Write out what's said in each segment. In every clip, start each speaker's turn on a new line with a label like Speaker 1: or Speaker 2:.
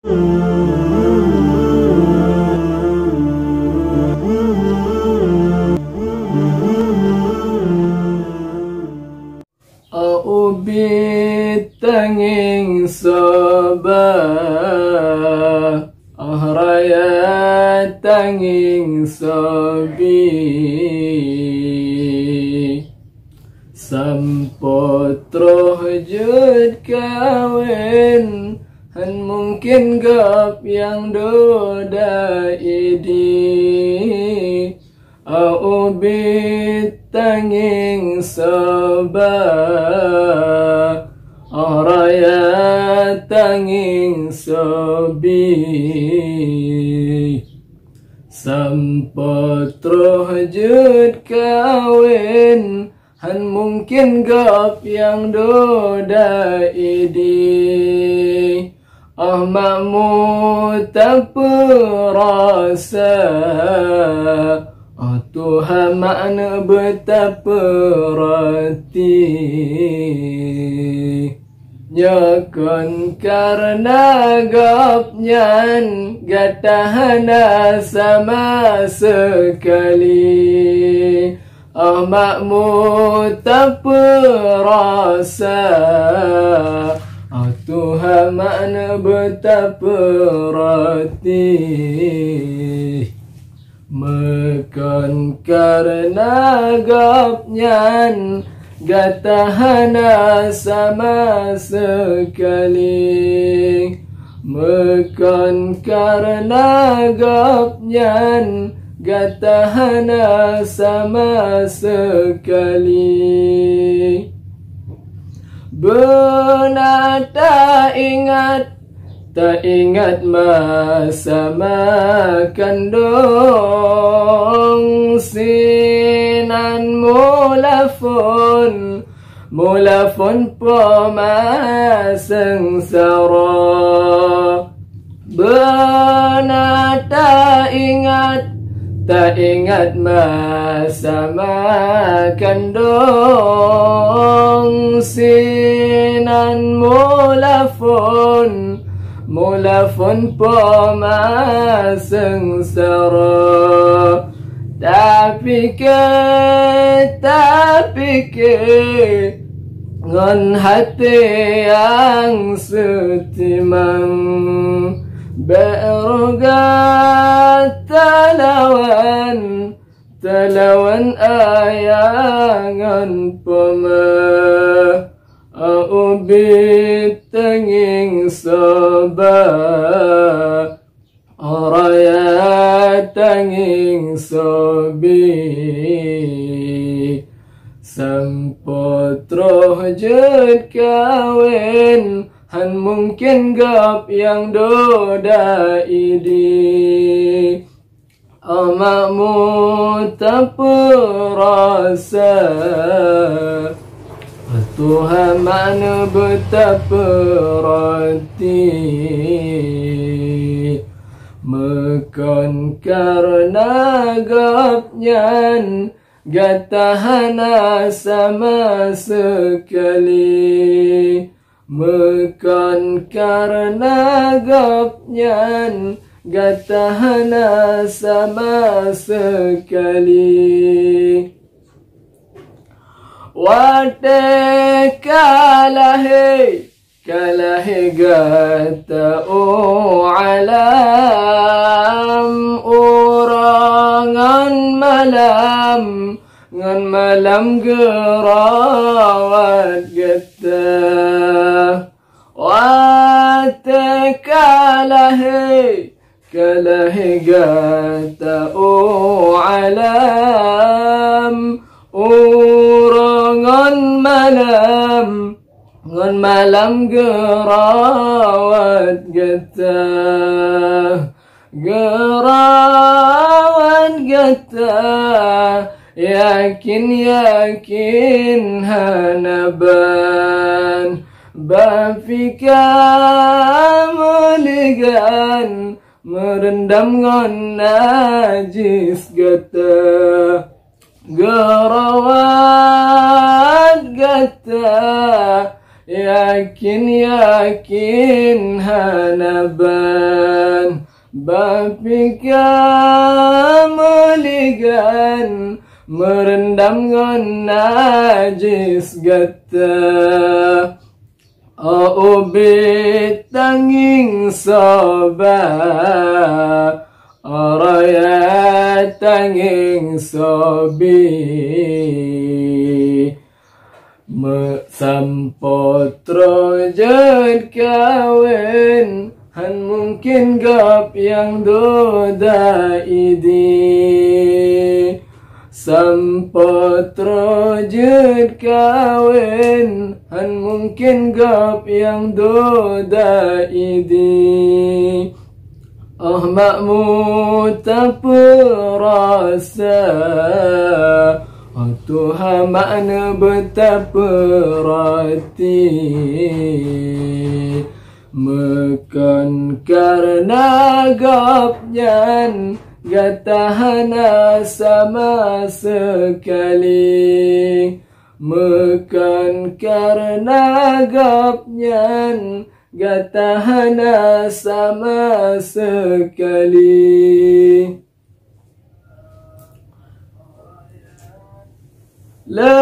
Speaker 1: Tanging sabah raya tanging sabi sampotroh jud kawin han mungkin gap yang doda idi aubit tanging sabah raya tanging sabi sampotroh jud kawin han mungkin gap yang doda idi makmu tak perasa Tuhan makna betapa rati nyakon karena gapnyan gatahana sama sekali makmu tak perasa Tuhan makna betapa rati Mekan karena gapnyan gatahana sama sekali Mekan karena gapnyan gatahana sama sekali Benar tak ingat masa makan dong sinan mulafon pemasang sengsara benar tak ingat masa makan dong sinan mulafon pemasang sengsara tapi ke ngon hati yang setimang beroga talawan ayangan pemah ubit tanging sabah raya tanging sabi sampotroh jud kawin han mungkin gap yang doda idi makmu tak perasa Tuhan mana betapa rati Mekan karena gapnyan gatahana sama sekali Mekan karena gapnyan gatahana sama sekali Wate kalahe gata alam urangan malam gerawat gata Wate kalahe gata alam urangan malam gerawat gata yakin hanaban bafika meligan merendam ngon najis gata gerawat gata yakin hanaban bapika meligan merendam ngon najis gata obit tanging soba oraya tanging sobi sampotro jad kawin han mungkin gap yang doda idi sampotro jad kawin han mungkin gap yang doda idi oh makmu tak perasa oh Tuhan makna betapa rati mekan karena gapnyan gatahana sama sekali mekan karena gapnyan gatahana sama sekali le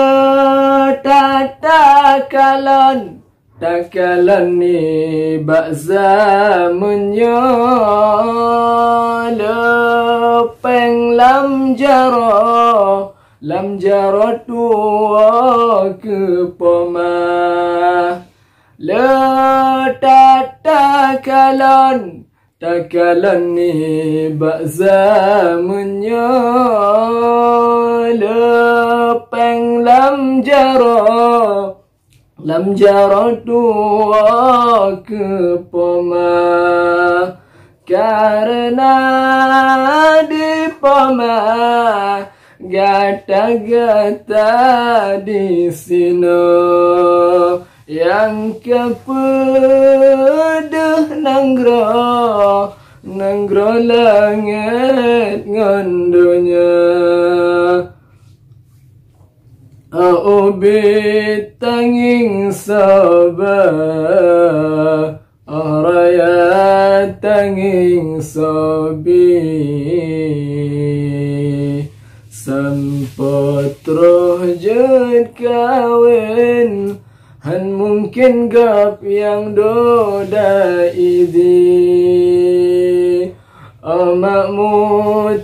Speaker 1: takalan ni bakza le peng lam jaro tua ke poma le takalan ni bakza le peng lam jaro tua ke poma karena di poma gata-gata di sini yang kepedah nanggro langit ngondonya obit tanging sabar oraya tanging sobi sampotro jad kawin han mungkin gap yang doda idi makmu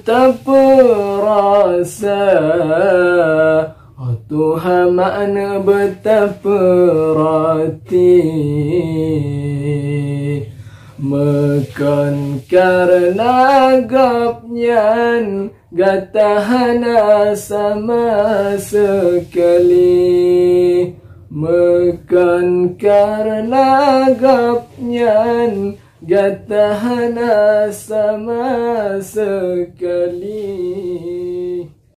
Speaker 1: tak perasa oh Tuhan makna betapa rati mekan karena gapnyan gatahana sama sekali mekan karena gapnyan gatahana sama sekali